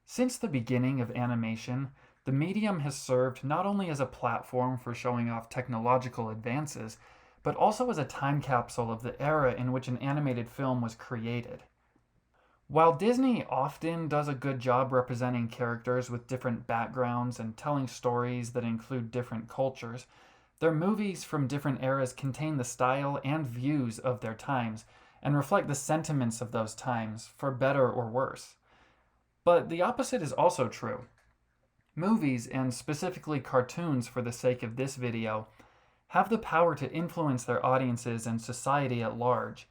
Since the beginning of animation, the medium has served not only as a platform for showing off technological advances, but also as a time capsule of the era in which an animated film was created. While Disney often does a good job representing characters with different backgrounds and telling stories that include different cultures, their movies from different eras contain the style and views of their times and reflect the sentiments of those times, for better or worse. But the opposite is also true. Movies, and specifically cartoons for the sake of this video, have the power to influence their audiences and society at large.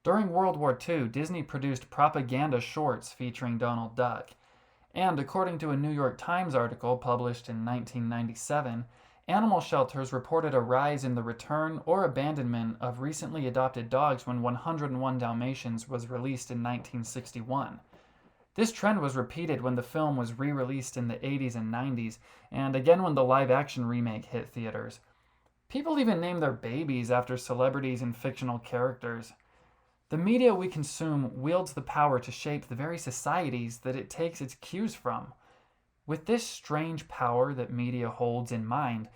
During World War II, Disney produced propaganda shorts featuring Donald Duck. And according to a New York Times article published in 1997, animal shelters reported a rise in the return or abandonment of recently adopted dogs when 101 Dalmatians was released in 1961. This trend was repeated when the film was re-released in the 80s and 90s, and again when the live-action remake hit theaters. People even name their babies after celebrities and fictional characters. The media we consume wields the power to shape the very societies that it takes its cues from. With this strange power that media holds in mind,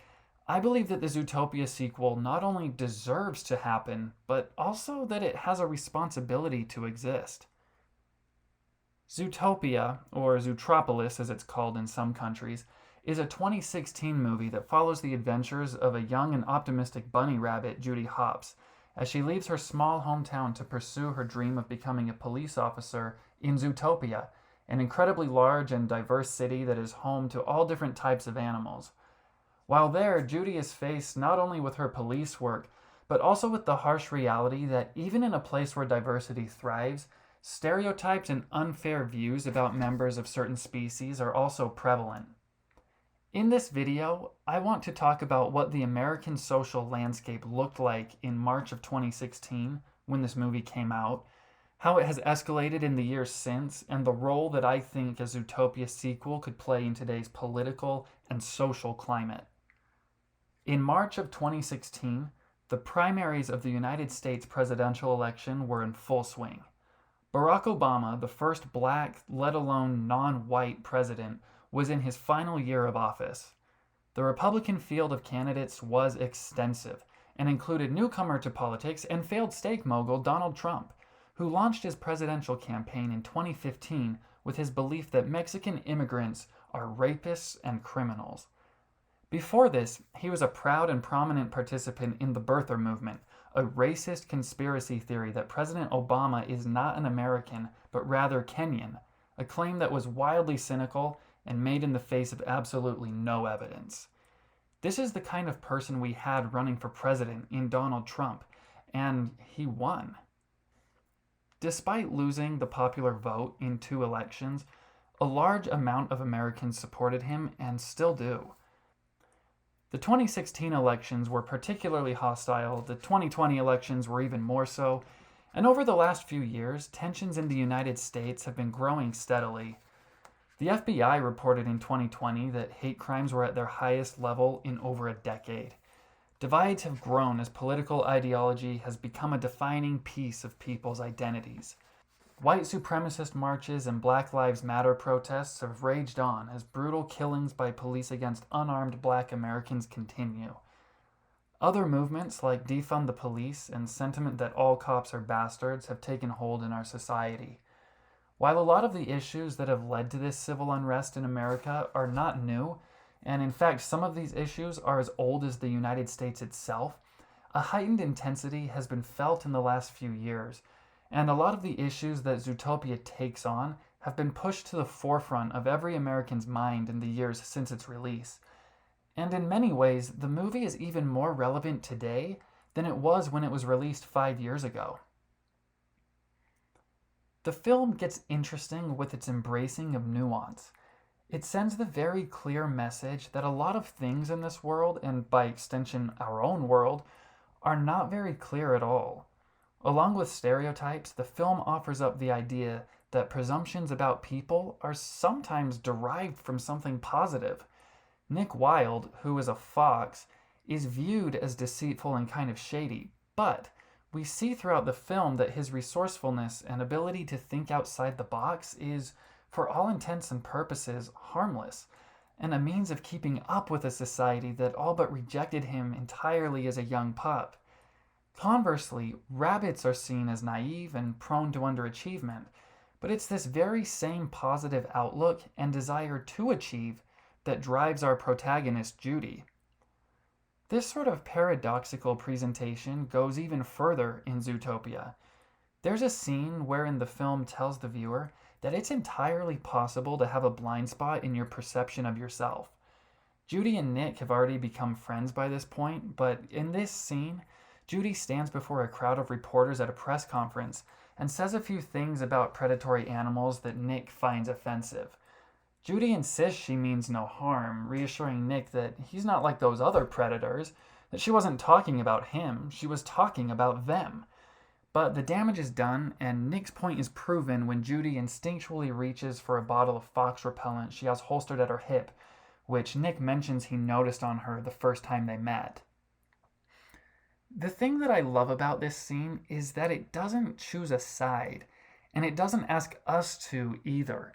I believe that the Zootopia sequel not only deserves to happen, but also that it has a responsibility to exist. Zootopia, or Zootropolis as it's called in some countries, is a 2016 movie that follows the adventures of a young and optimistic bunny rabbit, Judy Hopps, as she leaves her small hometown to pursue her dream of becoming a police officer in Zootopia, an incredibly large and diverse city that is home to all different types of animals. While there, Judy is faced not only with her police work, but also with the harsh reality that even in a place where diversity thrives, stereotypes and unfair views about members of certain species are also prevalent. In this video, I want to talk about what the American social landscape looked like in March of 2016 when this movie came out, how it has escalated in the years since, and the role that I think a Zootopia sequel could play in today's political and social climate. In March of 2016, the primaries of the United States presidential election were in full swing. Barack Obama, the first black, let alone non-white president, was in his final year of office. The Republican field of candidates was extensive and included newcomer to politics and failed steak mogul Donald Trump, who launched his presidential campaign in 2015 with his belief that Mexican immigrants are rapists and criminals. Before this, he was a proud and prominent participant in the birther movement, a racist conspiracy theory that President Obama is not an American, but rather Kenyan, a claim that was wildly cynical and made in the face of absolutely no evidence. This is the kind of person we had running for president in Donald Trump, and he won. Despite losing the popular vote in 2 elections, a large amount of Americans supported him and still do. The 2016 elections were particularly hostile, the 2020 elections were even more so, and over the last few years, tensions in the United States have been growing steadily. The FBI reported in 2020 that hate crimes were at their highest level in over a decade. Divides have grown as political ideology has become a defining piece of people's identities. White supremacist marches and Black Lives Matter protests have raged on as brutal killings by police against unarmed Black Americans continue. Other movements like Defund the Police and sentiment that all cops are bastards have taken hold in our society. While a lot of the issues that have led to this civil unrest in America are not new, and in fact some of these issues are as old as the United States itself, a heightened intensity has been felt in the last few years, and a lot of the issues that Zootopia takes on have been pushed to the forefront of every American's mind in the years since its release. And in many ways, the movie is even more relevant today than it was when it was released 5 years ago. The film gets interesting with its embracing of nuance. It sends the very clear message that a lot of things in this world, and by extension our own world, are not very clear at all. Along with stereotypes, the film offers up the idea that presumptions about people are sometimes derived from something positive. Nick Wilde, who is a fox, is viewed as deceitful and kind of shady, but we see throughout the film that his resourcefulness and ability to think outside the box is, for all intents and purposes, harmless, and a means of keeping up with a society that all but rejected him entirely as a young pup. Conversely, rabbits are seen as naive and prone to underachievement, but it's this very same positive outlook and desire to achieve that drives our protagonist, Judy. This sort of paradoxical presentation goes even further in Zootopia. There's a scene wherein the film tells the viewer that it's entirely possible to have a blind spot in your perception of yourself. Judy and Nick have already become friends by this point, but in this scene, Judy stands before a crowd of reporters at a press conference and says a few things about predatory animals that Nick finds offensive. Judy insists she means no harm, reassuring Nick that he's not like those other predators, that she wasn't talking about him, she was talking about them. But the damage is done, and Nick's point is proven when Judy instinctually reaches for a bottle of fox repellent she has holstered at her hip, which Nick mentions he noticed on her the first time they met. The thing that I love about this scene is that it doesn't choose a side, and it doesn't ask us to either.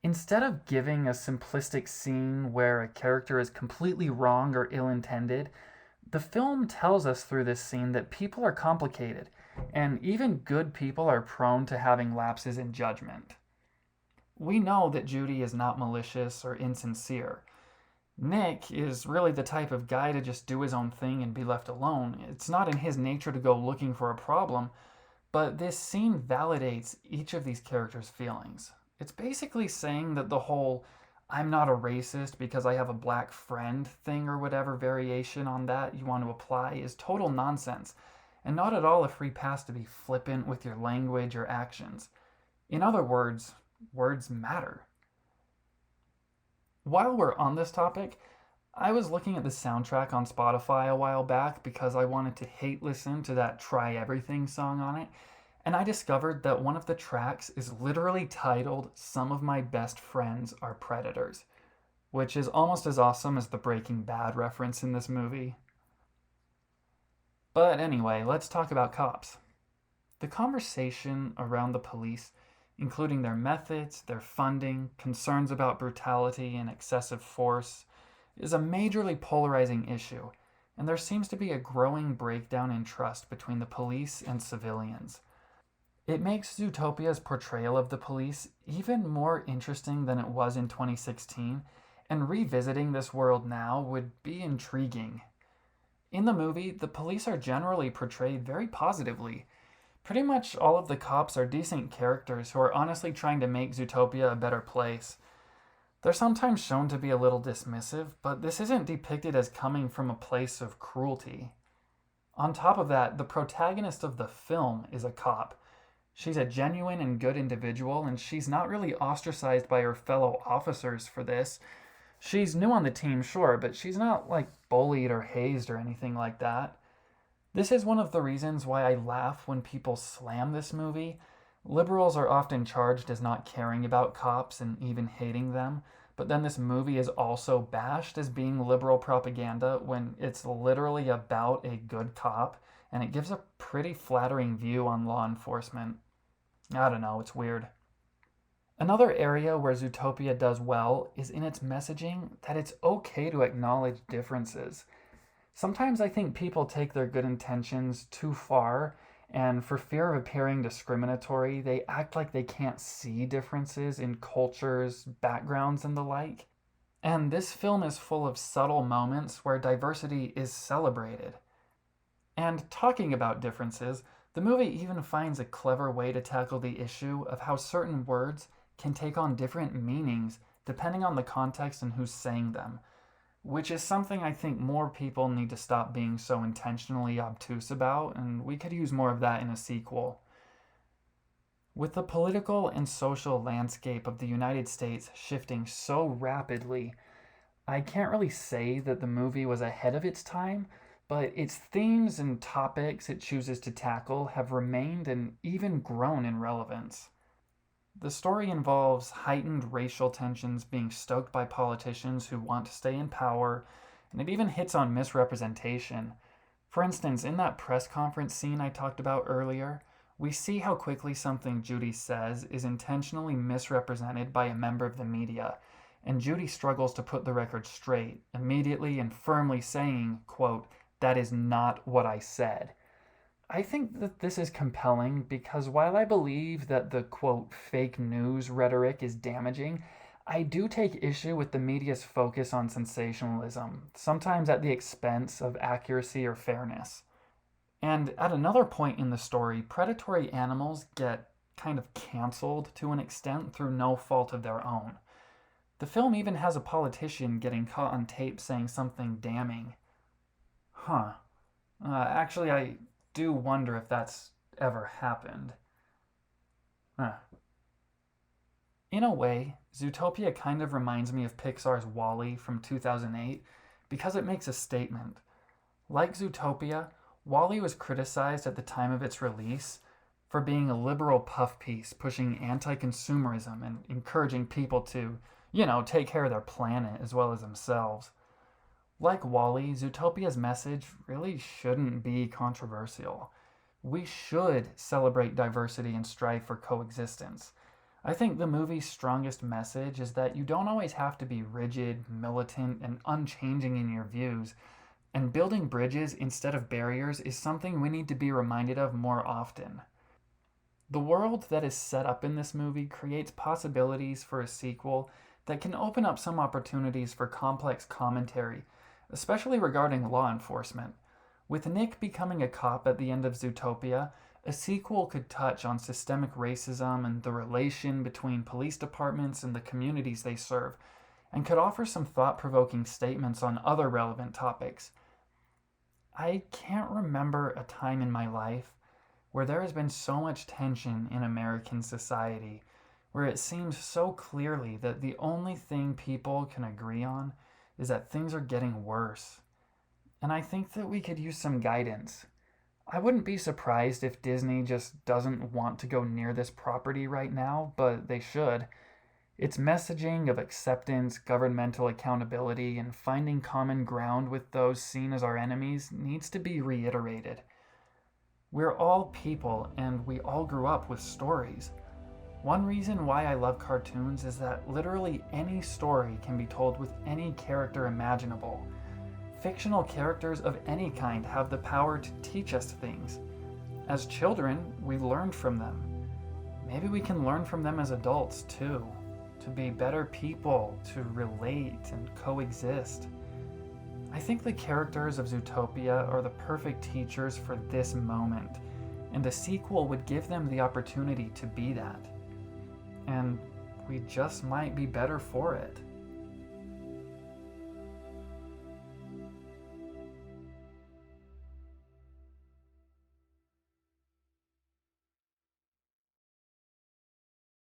Instead of giving a simplistic scene where a character is completely wrong or ill-intended, the film tells us through this scene that people are complicated, and even good people are prone to having lapses in judgment. We know that Judy is not malicious or insincere. Nick is really the type of guy to just do his own thing and be left alone. It's not in his nature to go looking for a problem, but this scene validates each of these characters' feelings. It's basically saying that the whole "I'm not a racist because I have a black friend" thing or whatever variation on that you want to apply is total nonsense, and not at all a free pass to be flippant with your language or actions. In other words, words matter. While we're on this topic, I was looking at the soundtrack on Spotify a while back because I wanted to hate listen to that Try Everything song on it, and I discovered that one of the tracks is literally titled "Some of My Best Friends Are Predators," which is almost as awesome as the Breaking Bad reference in this movie. But anyway, let's talk about cops. The conversation around the police, including their methods, their funding, concerns about brutality and excessive force, is a majorly polarizing issue, and there seems to be a growing breakdown in trust between the police and civilians. It makes Zootopia's portrayal of the police even more interesting than it was in 2016, and revisiting this world now would be intriguing. In the movie, the police are generally portrayed very positively. Pretty much all of the cops are decent characters who are honestly trying to make Zootopia a better place. They're sometimes shown to be a little dismissive, but this isn't depicted as coming from a place of cruelty. On top of that, the protagonist of the film is a cop. She's a genuine and good individual, and she's not really ostracized by her fellow officers for this. She's new on the team, sure, but she's not like bullied or hazed or anything like that. This is one of the reasons why I laugh when people slam this movie. Liberals are often charged as not caring about cops and even hating them, but then this movie is also bashed as being liberal propaganda when it's literally about a good cop, and it gives a pretty flattering view on law enforcement. I don't know, it's weird. Another area where Zootopia does well is in its messaging that it's okay to acknowledge differences. Sometimes I think people take their good intentions too far, and for fear of appearing discriminatory, they act like they can't see differences in cultures, backgrounds, and the like. And this film is full of subtle moments where diversity is celebrated. And talking about differences, the movie even finds a clever way to tackle the issue of how certain words can take on different meanings depending on the context and who's saying them, which is something I think more people need to stop being so intentionally obtuse about, and we could use more of that in a sequel. With the political and social landscape of the United States shifting so rapidly, I can't really say that the movie was ahead of its time, but its themes and topics it chooses to tackle have remained and even grown in relevance. The story involves heightened racial tensions being stoked by politicians who want to stay in power, and it even hits on misrepresentation. For instance, in that press conference scene I talked about earlier, We see how quickly something Judy says is intentionally misrepresented by a member of the media, and Judy struggles to put the record straight, immediately and firmly saying, quote, "That is not what I said." I think that this is compelling because while I believe that the quote fake news rhetoric is damaging, I do take issue with the media's focus on sensationalism, sometimes at the expense of accuracy or fairness. And at another point in the story, predatory animals get kind of canceled to an extent through no fault of their own. The film even has a politician getting caught on tape saying something damning. Huh. Actually, I do wonder if that's ever happened. Huh. In a way, Zootopia kind of reminds me of Pixar's WALL-E from 2008 because it makes a statement. Like Zootopia, WALL-E was criticized at the time of its release for being a liberal puff piece pushing anti-consumerism and encouraging people to, take care of their planet as well as themselves. Like WALL-E, Zootopia's message really shouldn't be controversial. We should celebrate diversity and strive for coexistence. I think the movie's strongest message is that you don't always have to be rigid, militant, and unchanging in your views, and building bridges instead of barriers is something we need to be reminded of more often. The world that is set up in this movie creates possibilities for a sequel that can open up some opportunities for complex commentary, especially regarding law enforcement. With Nick becoming a cop at the end of Zootopia, a sequel could touch on systemic racism and the relation between police departments and the communities they serve, and could offer some thought-provoking statements on other relevant topics. I can't remember a time in my life where there has been so much tension in American society, where it seems so clearly that the only thing people can agree on is that things are getting worse. And I think that we could use some guidance. I wouldn't be surprised if Disney just doesn't want to go near this property right now, but they should. Its messaging of acceptance, governmental accountability, and finding common ground with those seen as our enemies needs to be reiterated. We're all people, and we all grew up with stories. One reason why I love cartoons is that literally any story can be told with any character imaginable. Fictional characters of any kind have the power to teach us things. As children, we learned from them. Maybe we can learn from them as adults too, to be better people, to relate and coexist. I think the characters of Zootopia are the perfect teachers for this moment, and a sequel would give them the opportunity to be that. And we just might be better for it.